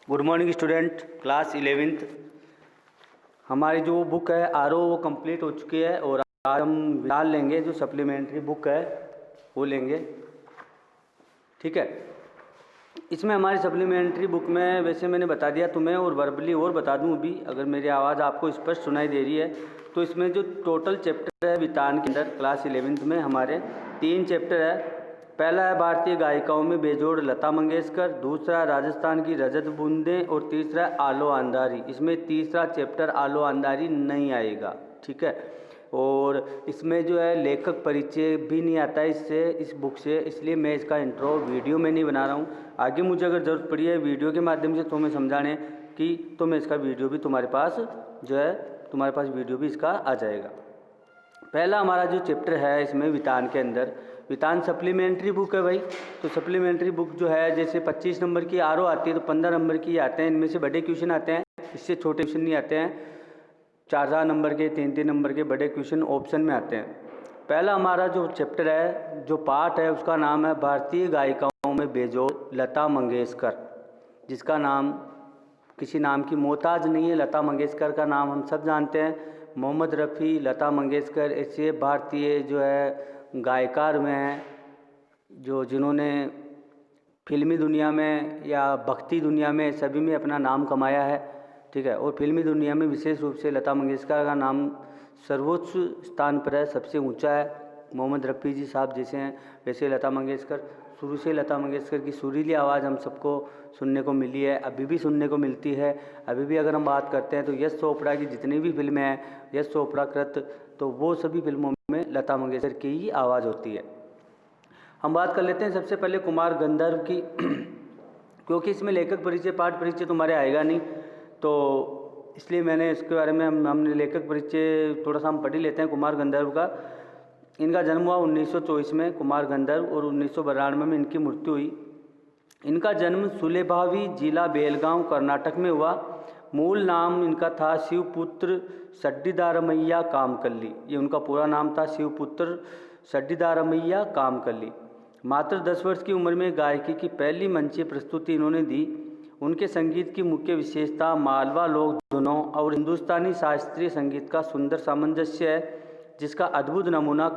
Good morning student, class 11th। हमारी जो book है आर वो कंप्लीट हो चुकी है और आज हम डाल लेंगे जो सप्लीमेंट्री बुक है वो लेंगे। ठीक है, इसमें हमारी सप्लीमेंट्री बुक में वैसे मैंने बता दिया तुम्हें और वर्बली और बता दूं अभी, अगर मेरी आवाज़ आपको स्पष्ट सुनाई दे रही है तो इसमें जो टोटल चैप्टर है वितान के अंदर क्लास 11th में हमारे 3 चैप्टर है। पहला है भारतीय गायिकाओं में बेजोड़ लता मंगेशकर, दूसरा राजस्थान की रजत बूंदें और तीसरा आलो अंधारी। इसमें तीसरा चैप्टर आलो अंधारी नहीं आएगा। ठीक है, और इसमें जो है लेखक परिचय भी नहीं आता है इससे, इस बुक से, इसलिए मैं इसका इंट्रो वीडियो में नहीं बना रहा हूँ। आगे मुझे अगर ज़रूरत पड़ी है वीडियो के माध्यम से तुम्हें समझाने की तो मैं इसका वीडियो भी तुम्हारे पास जो है तुम्हारे पास वीडियो भी इसका आ जाएगा। पहला हमारा जो चैप्टर है इसमें वितान के अंदर, वितान सप्लीमेंट्री बुक है भाई। तो सप्लीमेंट्री बुक जो है जैसे 25 नंबर की आर आती है तो 15 नंबर की आते हैं। इनमें से बड़े क्वेश्चन आते हैं, इससे छोटे क्वेश्चन नहीं आते हैं। 4-4 नंबर के 3-3 नंबर के बड़े क्वेश्चन ऑप्शन में आते हैं। पहला हमारा जो चैप्टर है, जो पार्ट है, उसका नाम है भारतीय गायिकाओं में बेजोड़ लता मंगेशकर, जिसका नाम किसी नाम की मोहताज नहीं है। लता मंगेशकर का नाम हम सब जानते हैं, मोहम्मद रफ़ी, लता मंगेशकर, ऐसे भारतीय जो है गायकार में हैं जो जिन्होंने फिल्मी दुनिया में या भक्ति दुनिया में सभी में अपना नाम कमाया है। ठीक है, और फिल्मी दुनिया में विशेष रूप से लता मंगेशकर का नाम सर्वोच्च स्थान पर है, सबसे ऊंचा है। मोहम्मद रफ़ी जी साहब जैसे हैं वैसे लता मंगेशकर, शुरू से लता मंगेशकर की सुरीली आवाज़ हम सबको सुनने को मिली है, अभी भी सुनने को मिलती है। अभी भी अगर हम बात करते हैं तो यश चोपड़ा की जितनी भी फिल्में हैं, यश चोपड़ा कृत, तो वो सभी फिल्मों में लता मंगेशकर की ही आवाज़ होती है। हम बात कर लेते हैं सबसे पहले कुमार गंधर्व की क्योंकि इसमें लेखक परिचय पाठ परिचय तुम्हारे आएगा नहीं, तो इसलिए मैंने इसके बारे में हमने लेखक परिचय थोड़ा सा हम पढ़ ही लेते हैं। कुमार गंधर्व का, इनका जन्म हुआ 1924 में कुमार गंधर्व, और 1992 में इनकी मृत्यु हुई। इनका जन्म सुलेभावी जिला बेलगांव कर्नाटक में हुआ। मूल नाम इनका था शिवपुत्र सड्डीदारमैया कामकल्ली, ये उनका पूरा नाम था, शिवपुत्र सड्डीदारमैया कामकल्ली। मात्र 10 वर्ष की उम्र में गायकी की पहली मंचीय प्रस्तुति इन्होंने दी। उनके संगीत की मुख्य विशेषता मालवा लोक धुनों और हिंदुस्तानी शास्त्रीय संगीत का सुंदर सामंजस्य है, जिसका अद्भुत नमूना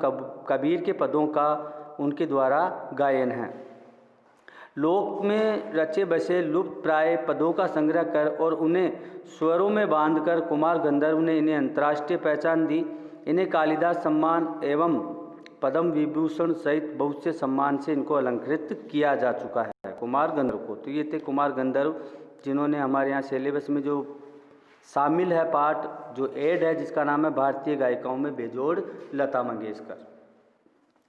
कबीर के पदों का उनके द्वारा गायन है। लोक में रचे बसे लुप्त प्राय पदों का संग्रह कर और उन्हें स्वरों में बांधकर कुमार गंधर्व ने इन्हें अंतर्राष्ट्रीय पहचान दी। इन्हें कालिदास सम्मान एवं पद्म विभूषण सहित बहुत से सम्मान से इनको अलंकृत किया जा चुका है कुमार गंधर्व को। तो ये थे कुमार गंधर्व, जिन्होंने हमारे यहाँ सिलेबस में जो शामिल है पाठ जो एड है, जिसका नाम है भारतीय गायिकाओं में बेजोड़ लता मंगेशकर,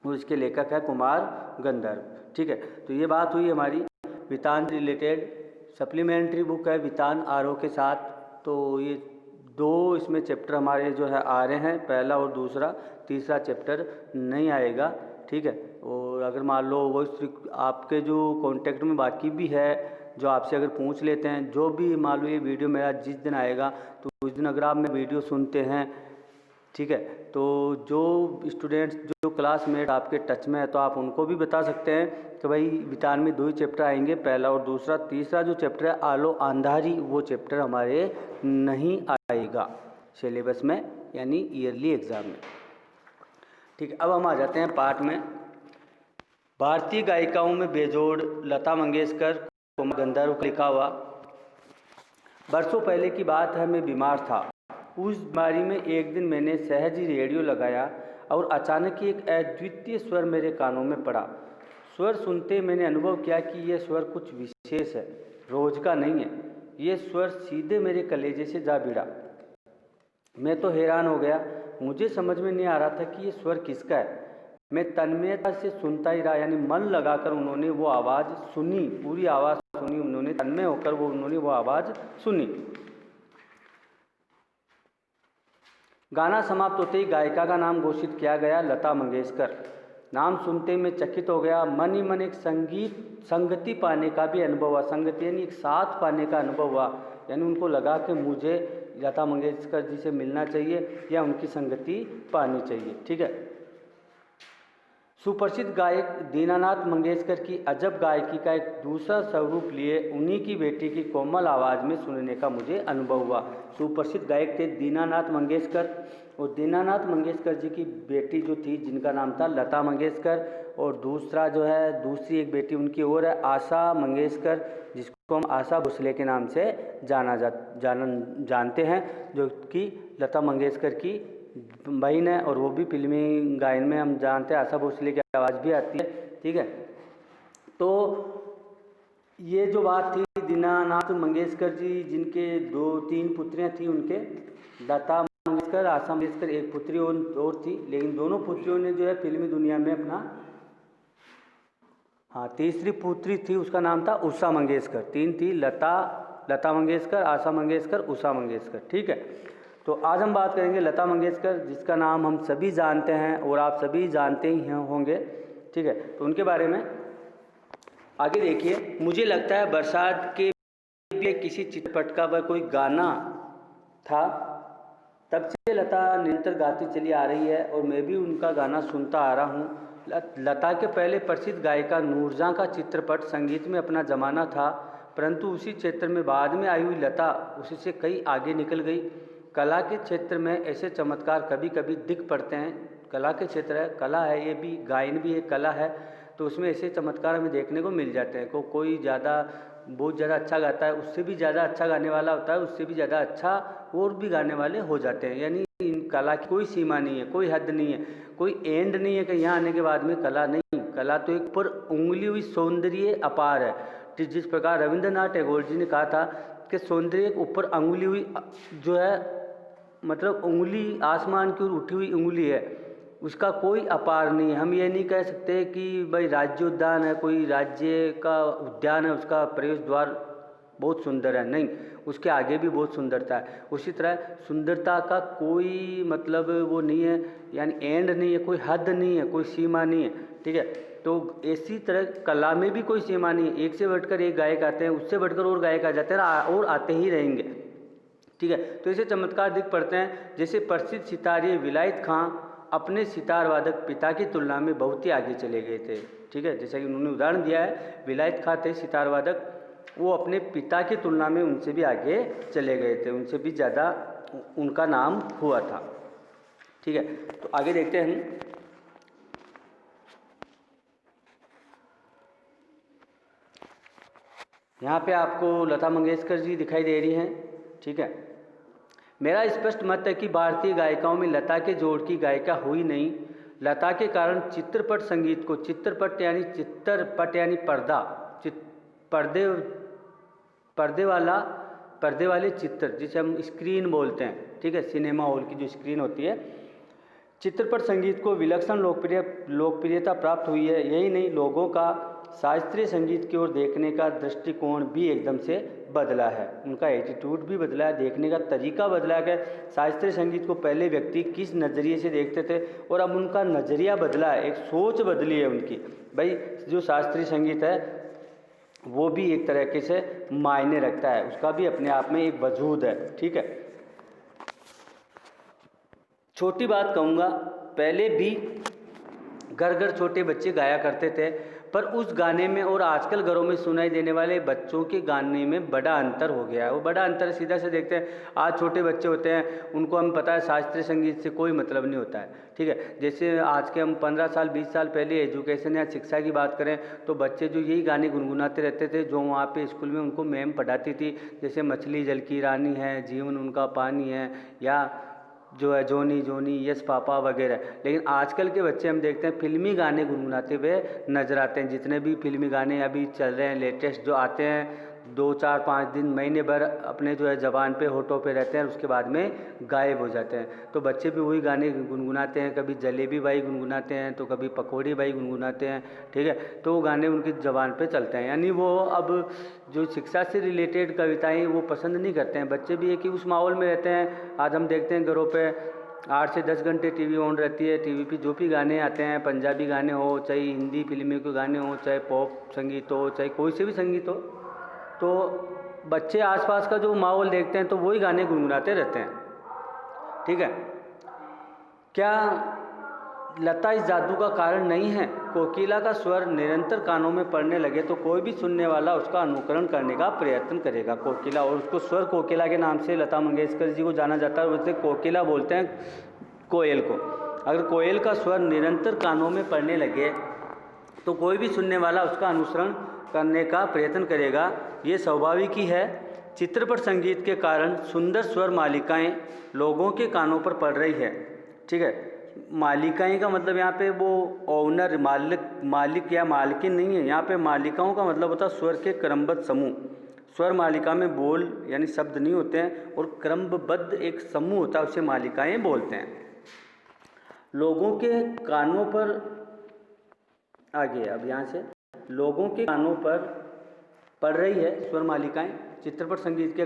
और इसके लेखक है कुमार गंधर्व। ठीक है, तो ये बात हुई हमारी वितान रिलेटेड। सप्लीमेंट्री बुक है वितान आर के साथ, तो ये 2 इसमें चैप्टर हमारे जो है आ रहे हैं, पहला और दूसरा। तीसरा चैप्टर नहीं आएगा। ठीक है, और अगर मान लो वो आपके जो कॉन्टेक्ट में बाकी भी है, जो आपसे अगर पूछ लेते हैं, जो भी मान लो ये वीडियो मेरा जिस दिन आएगा तो उस दिन अगर आप मेरा वीडियो सुनते हैं, ठीक है, तो जो स्टूडेंट्स जो क्लासमेट आपके टच में है तो आप उनको भी बता सकते हैं कि भाई वितान में 2 ही चैप्टर आएंगे, पहला और दूसरा। तीसरा जो चैप्टर है आलो अंधारी, वो चैप्टर हमारे नहीं आएगा सिलेबस में, यानी ईयरली एग्ज़ाम में। ठीक है, अब हम आ जाते हैं पार्ट में। भारतीय गायिकाओं में बेजोड़ लता मंगेशकर, कुमार गंधर्व का लिखा हुआ। बरसों पहले की बात है, मैं बीमार था। उस बीमारी में एक दिन मैंने सहज ही रेडियो लगाया और अचानक ही एक अद्वितीय स्वर मेरे कानों में पड़ा। स्वर सुनते मैंने अनुभव किया कि यह स्वर कुछ विशेष है, रोज का नहीं है। ये स्वर सीधे मेरे कलेजे से जा भिड़ा। मैं तो हैरान हो गया, मुझे समझ में नहीं आ रहा था कि ये स्वर किसका है। मैं तन्मयता से सुनता ही रहा, यानी मन लगाकर उन्होंने वो आवाज़ सुनी, पूरी आवाज़ सुनी उन्होंने, तन्मय होकर उन्होंने वो आवाज़ सुनी। गाना समाप्त होते ही गायिका का नाम घोषित किया गया, लता मंगेशकर। नाम सुनते मैं चकित हो गया। मन ही मन एक संगति पाने का भी अनुभव हुआ। संगति यानी एक साथ पाने का अनुभव हुआ, यानी उनको लगा कि मुझे लता मंगेशकर जी से मिलना चाहिए या उनकी संगति पानी चाहिए। ठीक है, सुप्रसिद्ध गायक दीनानाथ मंगेशकर की अजब गायकी का एक दूसरा स्वरूप लिए उन्हीं की बेटी की कोमल आवाज़ में सुनने का मुझे अनुभव हुआ। सुप्रसिद्ध गायक थे दीनानाथ मंगेशकर, और दीनानाथ मंगेशकर जी की बेटी जो थी जिनका नाम था लता मंगेशकर, और दूसरा जो है दूसरी एक बेटी उनकी और है आशा मंगेशकर, जिसको हम आशा भोसले के नाम से जानते हैं, जो कि लता मंगेशकर की बहन है। और वो भी फिल्मी गायन में हम जानते हैं आशा भोसले की आवाज़ भी आती है। ठीक है, तो ये जो बात थी दीनानाथ मंगेशकर जी जिनके 2-3 पुत्रियां थी, उनके लता मंगेशकर, आशा मंगेशकर, एक पुत्री और थी, लेकिन दोनों पुत्रियों ने जो है फिल्मी दुनिया में अपना तीसरी पुत्री थी, उसका नाम था उषा मंगेशकर। 3 थी, लता मंगेशकर, आशा मंगेशकर, उषा मंगेशकर। ठीक है, तो आज हम बात करेंगे लता मंगेशकर, जिसका नाम हम सभी जानते हैं और आप सभी जानते ही होंगे। ठीक है, तो उनके बारे में आगे देखिए। मुझे लगता है बरसात के किसी चित्रपट का वह कोई गाना था, तब से लता निरंतर गाती चली आ रही है और मैं भी उनका गाना सुनता आ रहा हूँ। लता के पहले प्रसिद्ध गायिका नूरजहां का चित्रपट संगीत में अपना जमाना था, परंतु उसी क्षेत्र में बाद में आई हुई लता उसी से कई आगे निकल गई। कला के क्षेत्र में ऐसे चमत्कार कभी कभी दिख पड़ते हैं। कला के क्षेत्र है, कला है, ये भी गायन भी एक कला है, तो उसमें ऐसे चमत्कार हमें देखने को मिल जाते हैं। कोई बहुत ज़्यादा अच्छा गाता है, उससे भी ज़्यादा अच्छा गाने वाला होता है, उससे भी ज़्यादा अच्छा और भी गाने वाले हो जाते हैं। यानी इन कला की कोई सीमा नहीं है, कोई हद नहीं है, कोई एंड नहीं है कि यहाँ आने के बाद में कला नहीं। कला तो एक पर उंगली हुई सौंदर्य अपार है। जिस प्रकार रविंद्रनाथ टैगोर जी ने कहा था कि सौंदर्य एक ऊपर उंगली हुई जो है, मतलब उंगली आसमान की ओर उठी हुई उंगली है, उसका कोई अपार नहीं है। हम ये नहीं कह सकते कि भाई राज्य उद्यान है, कोई राज्य का उद्यान है, उसका प्रवेश द्वार बहुत सुंदर है, नहीं, उसके आगे भी बहुत सुंदरता है। उसी तरह सुंदरता का कोई मतलब वो नहीं है, यानी एंड नहीं है, कोई हद नहीं है, कोई सीमा नहीं है। ठीक है, तो इसी तरह कला में भी कोई सीमा नहीं है। एक से बढ़कर एक गायक आते हैं, उससे बढ़कर और गायक आ जाते हैं और आते ही रहेंगे। ठीक है, तो ऐसे चमत्कार दिख पड़ते हैं। जैसे प्रसिद्ध सितारे विलायत खां अपने सितार वादक पिता की तुलना में बहुत ही आगे चले गए थे। ठीक है, जैसा कि उन्होंने उदाहरण दिया है, विलायत खां थे सितार वादक, वो अपने पिता की तुलना में उनसे भी आगे चले गए थे, उनसे भी ज़्यादा उनका नाम हुआ था। ठीक है, तो आगे देखते हैं। यहाँ पे आपको लता मंगेशकर जी दिखाई दे रही हैं। ठीक है, मेरा स्पष्ट मत है कि भारतीय गायिकाओं में लता के जोड़ की गायिका हुई नहीं। लता के कारण चित्रपट संगीत को, चित्रपट यानी पर्दा, पर्दे वाले चित्र, जिसे हम स्क्रीन बोलते हैं। ठीक है, सिनेमा हॉल की जो स्क्रीन होती है, चित्रपट संगीत को विलक्षण लोकप्रियता प्राप्त हुई है। यही नहीं, लोगों का शास्त्रीय संगीत की ओर देखने का दृष्टिकोण भी एकदम से बदला है, उनका एटीट्यूड भी बदला है, देखने का तरीका बदला है। शास्त्रीय संगीत को पहले व्यक्ति किस नज़रिए से देखते थे और अब उनका नज़रिया बदला है, एक सोच बदली है उनकी। भाई जो शास्त्रीय संगीत है वो भी एक तरीके से मायने रखता है, उसका भी अपने आप में एक वजूद है। ठीक है, छोटी बात कहूँगा, पहले भी घर घर छोटे बच्चे गाया करते थे, पर उस गाने में और आजकल घरों में सुनाई देने वाले बच्चों के गाने में बड़ा अंतर हो गया है। वो बड़ा अंतर सीधा से देखते हैं, आज छोटे बच्चे होते हैं, उनको हम पता है शास्त्रीय संगीत से कोई मतलब नहीं होता है। ठीक है, जैसे आज के हम 15 साल 20 साल पहले एजुकेशन या शिक्षा की बात करें तो बच्चे जो यही गाने गुनगुनाते रहते थे जो वहाँ पे स्कूल में उनको मैम पढ़ाती थी, जैसे मछली जल की रानी है, जीवन उनका पानी है, या जो है जोनी जोनी यस पापा वगैरह। लेकिन आजकल के बच्चे हम देखते हैं फिल्मी गाने गुनगुनाते हुए नजर आते हैं। जितने भी फिल्मी गाने अभी चल रहे हैं लेटेस्ट जो आते हैं, 2 4 5 दिन महीने भर अपने जो है ज़बान पे होठों पे रहते हैं, उसके बाद में गायब हो जाते हैं। तो बच्चे भी वही गाने गुनगुनाते हैं, कभी जलेबी बाई गुनगुनाते हैं तो कभी पकौड़ी बाई गुनगुनाते हैं। ठीक है, तो वो गाने उनकी ज़बान पे चलते हैं, यानी वो अब जो शिक्षा से रिलेटेड कविताएं वो पसंद नहीं करते हैं। बच्चे भी एक ही उस माहौल में रहते हैं। आज हम देखते हैं घरों पे 8 से 10 घंटे टीवी ऑन रहती है, टीवी पे जो भी गाने आते हैं, पंजाबी गाने हो, चाहे हिंदी फिल्मों के गाने हो, चाहे पॉप संगीत हो, चाहे कोई से भी संगीत हो, तो बच्चे आसपास का जो माहौल देखते हैं तो वही गाने गुनगुनाते रहते हैं। ठीक है, क्या लता इस जादू का कारण नहीं है। कोकिला का स्वर निरंतर कानों में पड़ने लगे तो कोई भी सुनने वाला उसका अनुकरण करने का प्रयत्न करेगा। कोकिला, और उसको स्वर कोकिला के नाम से लता मंगेशकर जी को जाना जाता है, और उसे कोकिला बोलते हैं कोयल को। अगर कोयल का स्वर निरंतर कानों में पड़ने लगे तो कोई भी सुनने वाला उसका अनुसरण करने का प्रयत्न करेगा। ये स्वाभाविक ही है। चित्रपट संगीत के कारण सुंदर स्वर मालिकाएं लोगों के कानों पर पड़ रही है। ठीक है, मालिकाएं का मतलब यहाँ पे वो ओनर, मालिक या मालकिन नहीं है। यहाँ पे मालिकाओं का मतलब होता है स्वर के क्रमबद्ध समूह। स्वर मालिका में बोल यानी शब्द नहीं होते हैं, और क्रमबद्ध एक समूह होता है, उसे मालिकाएं बोलते हैं। लोगों के कानों पर आगे, अब यहाँ से लोगों के कानों पर पड़ रही है स्वर मालिकाएं। चित्रपट संगीत के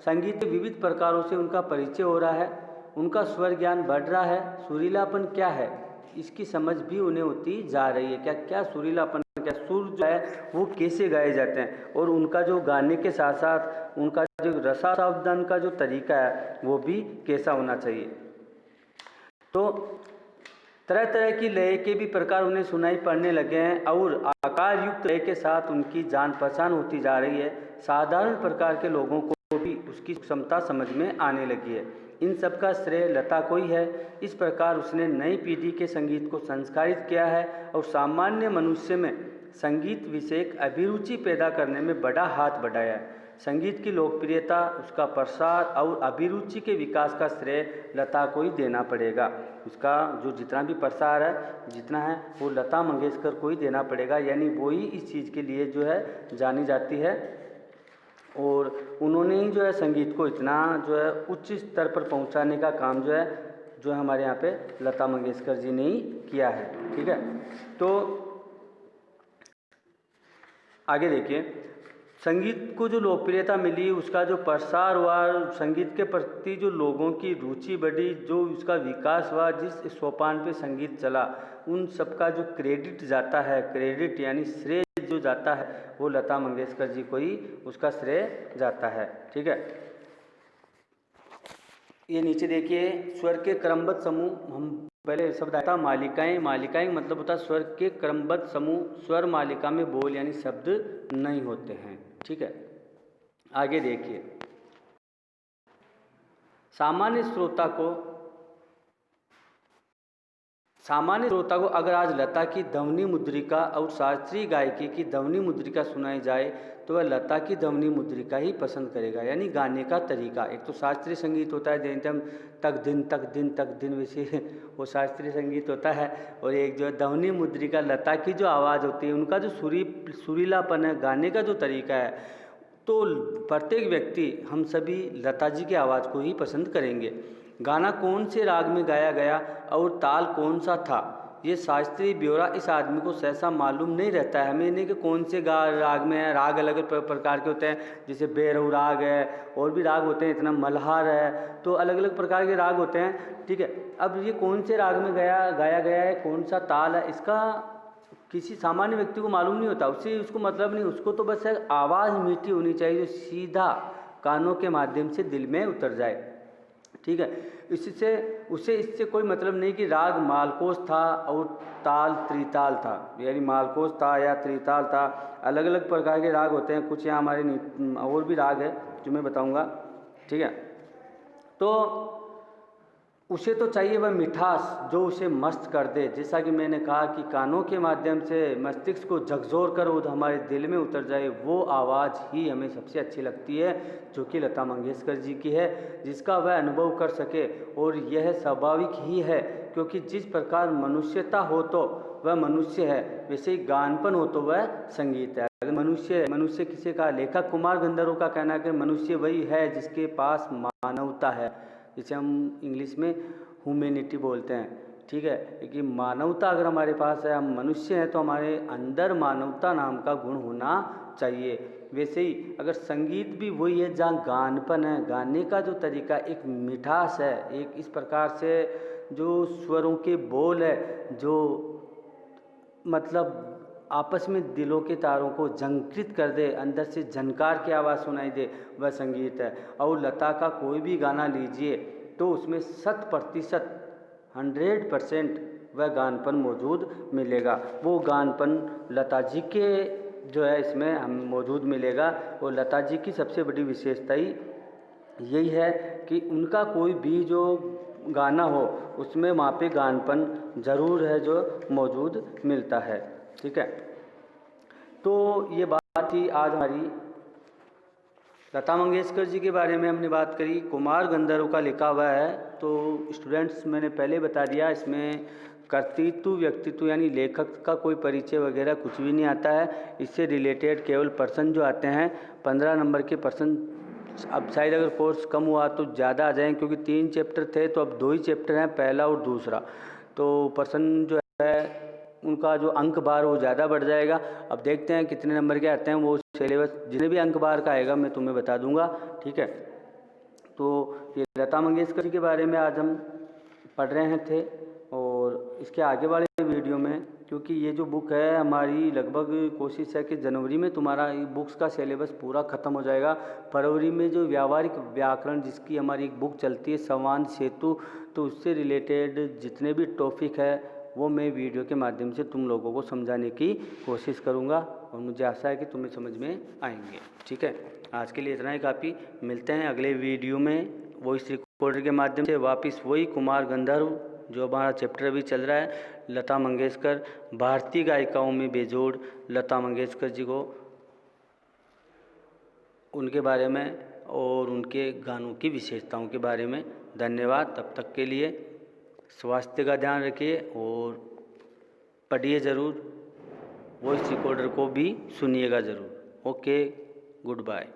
संगीत के विविध प्रकारों से उनका परिचय हो रहा है, उनका स्वर ज्ञान बढ़ रहा है। सुरीलापन क्या है इसकी समझ भी उन्हें होती जा रही है। क्या क्या सुरीलापन, क्या सुर जो है वो कैसे गाए जाते हैं, और उनका जो गाने के साथ साथ उनका जो रसास्वादन का जो तरीका है वो भी कैसा होना चाहिए। तो तरह तरह की लय के भी प्रकार उन्हें सुनाई पड़ने लगे हैं, और आकार युक्त लय के साथ उनकी जान पहचान होती जा रही है। साधारण प्रकार के लोगों को भी उसकी क्षमता समझ में आने लगी है। इन सब का श्रेय लता को ही है। इस प्रकार उसने नई पीढ़ी के संगीत को संस्कारित किया है, और सामान्य मनुष्य में संगीत विषयक अभिरुचि पैदा करने में बड़ा हाथ बढ़ाया है। संगीत की लोकप्रियता, उसका प्रसार और अभिरुचि के विकास का श्रेय लता को ही देना पड़ेगा। उसका जो जितना भी प्रसार है, जितना है, वो लता मंगेशकर को ही देना पड़ेगा। यानी वो ही इस चीज़ के लिए जो है जानी जाती है, और उन्होंने ही जो है संगीत को इतना जो है उच्च स्तर पर पहुंचाने का काम जो है हमारे यहाँ पे लता मंगेशकर जी ने ही किया है। ठीक है, तो आगे देखिए, संगीत को जो लोकप्रियता मिली, उसका जो प्रसार हुआ, संगीत के प्रति जो लोगों की रुचि बढ़ी, जो उसका विकास हुआ, जिस सोपान पे संगीत चला, उन सबका जो क्रेडिट जाता है, क्रेडिट यानी श्रेय जो जाता है, वो लता मंगेशकर जी को ही उसका श्रेय जाता है। ठीक है, ये नीचे देखिए, स्वर के क्रमबद्ध समूह, हम पहले शब्द आया था मालिकाएं। मालिकाएं मतलब होता है स्वर के क्रमबद्ध समूह। स्वर मालिका में बोल यानी शब्द नहीं होते हैं। ठीक है, आगे देखिए, सामान्य श्रोता को अगर आज लता की ध्वनि मुद्रिका और शास्त्रीय गायकी की ध्वनि मुद्रिका सुनाई जाए तो वह लता की ध्वनि मुद्रिका ही पसंद करेगा। यानी गाने का तरीका, एक तो शास्त्रीय संगीत होता है जैसे हम तक दिन वैसे वो शास्त्रीय संगीत होता है, और एक जो ध्वनि मुद्रिका लता की जो आवाज़ होती है, उनका जो सुरीलापन है, गाने का जो तरीका है, तो प्रत्येक व्यक्ति, हम सभी लता जी की आवाज़ को ही पसंद करेंगे। गाना कौन से राग में गाया गया और ताल कौन सा था, ये शास्त्रीय ब्यौरा इस आदमी को सहसा मालूम नहीं रहता है। हमें नहीं कि कौन से राग में है। राग अलग अलग प्रकार के होते हैं, जैसे भैरव राग है, और भी राग होते हैं, इतना मल्हार है, तो अलग अलग प्रकार के राग होते हैं। ठीक है, अब ये कौन से राग में गाया गया है, कौन सा ताल है, इसका किसी सामान्य व्यक्ति को मालूम नहीं होता। उसको मतलब नहीं, उसको तो बस आवाज़ मीठी होनी चाहिए जो सीधा कानों के माध्यम से दिल में उतर जाए। ठीक है, इससे कोई मतलब नहीं कि राग मालकोस था और ताल त्रिताल था, यानी मालकोस था या त्रिताल था। अलग अलग प्रकार के राग होते हैं। कुछ यहाँ हमारे और भी राग है जो मैं बताऊंगा। ठीक है, तो उसे तो चाहिए वह मिठास जो उसे मस्त कर दे। जैसा कि मैंने कहा कि कानों के माध्यम से मस्तिष्क को झकझोर कर वो हमारे दिल में उतर जाए, वो आवाज़ ही हमें सबसे अच्छी लगती है, जो कि लता मंगेशकर जी की है, जिसका वह अनुभव कर सके। और यह स्वाभाविक ही है, क्योंकि जिस प्रकार मनुष्यता हो तो वह मनुष्य है, वैसे ही गानपन हो तो वह संगीत है। अगर मनुष्य किसी का, लेखक कुमार गंधर्व का कहना है कि मनुष्य वही है जिसके पास मानवता है, जिसे हम इंग्लिश में ह्यूमैनिटी बोलते हैं। ठीक है, क्योंकि मानवता अगर हमारे पास है, हम मनुष्य हैं, तो हमारे अंदर मानवता नाम का गुण होना चाहिए। वैसे ही अगर संगीत भी वही है जहाँ गानपन है, गाने का जो तरीका, एक मिठास है, एक इस प्रकार से जो स्वरों के बोल है, जो मतलब आपस में दिलों के तारों को झंकृत कर दे, अंदर से झनकार की आवाज़ सुनाई दे, वह संगीत है। और लता का कोई भी गाना लीजिए तो उसमें 100% वह गानपन मौजूद मिलेगा। वो गानपन लता जी के जो है इसमें हम मौजूद मिलेगा। और लता जी की सबसे बड़ी विशेषता ही यही है कि उनका कोई भी जो गाना हो उसमें वहाँ पे गानपन ज़रूर है जो मौजूद मिलता है। ठीक है, तो ये बात थी आज हमारी लता मंगेशकर जी के बारे में हमने बात करी। कुमार गंधर्व का लिखा हुआ है, तो स्टूडेंट्स मैंने पहले बता दिया इसमें कर्तृत्व व्यक्तित्व यानी लेखक का कोई परिचय वगैरह कुछ भी नहीं आता है। इससे रिलेटेड केवल पर्सन जो आते हैं 15 नंबर के पर्सन। अब शायद अगर कोर्स कम हुआ तो ज़्यादा आ जाएँ, क्योंकि 3 चैप्टर थे तो अब 2 ही चैप्टर हैं, पहला और दूसरा। तो पर्सन जो है उनका जो अंक बार वो ज़्यादा बढ़ जाएगा। अब देखते हैं कितने नंबर के आते हैं, वो सिलेबस जितने भी अंक बार का आएगा मैं तुम्हें बता दूंगा। ठीक है, तो ये लता मंगेशकर जी के बारे में आज हम पढ़ रहे थे। और इसके आगे वाले वीडियो में, क्योंकि ये जो बुक है हमारी लगभग कोशिश है कि जनवरी में तुम्हारा ये बुक्स का सिलेबस पूरा ख़त्म हो जाएगा। फरवरी में जो व्यावहारिक व्याकरण जिसकी हमारी एक बुक चलती है संवाद सेतु, तो उससे रिलेटेड जितने भी टॉपिक है वो मैं वीडियो के माध्यम से तुम लोगों को समझाने की कोशिश करूँगा, और मुझे आशा है कि तुम्हें समझ में आएंगे। ठीक है, आज के लिए इतना ही काफ़ी। मिलते हैं अगले वीडियो में वो इस रिकॉर्डर के माध्यम से वापस वही कुमार गंधर्व जो हमारा चैप्टर अभी चल रहा है, लता मंगेशकर, भारतीय गायिकाओं में बेजोड़ लता मंगेशकर जी को, उनके बारे में और उनके गानों की विशेषताओं के बारे में। धन्यवाद। तब तक के लिए स्वास्थ्य का ध्यान रखिए और पढ़िए ज़रूर, वॉइस रिकॉर्डर को भी सुनिएगा ज़रूर। Okay, good bye.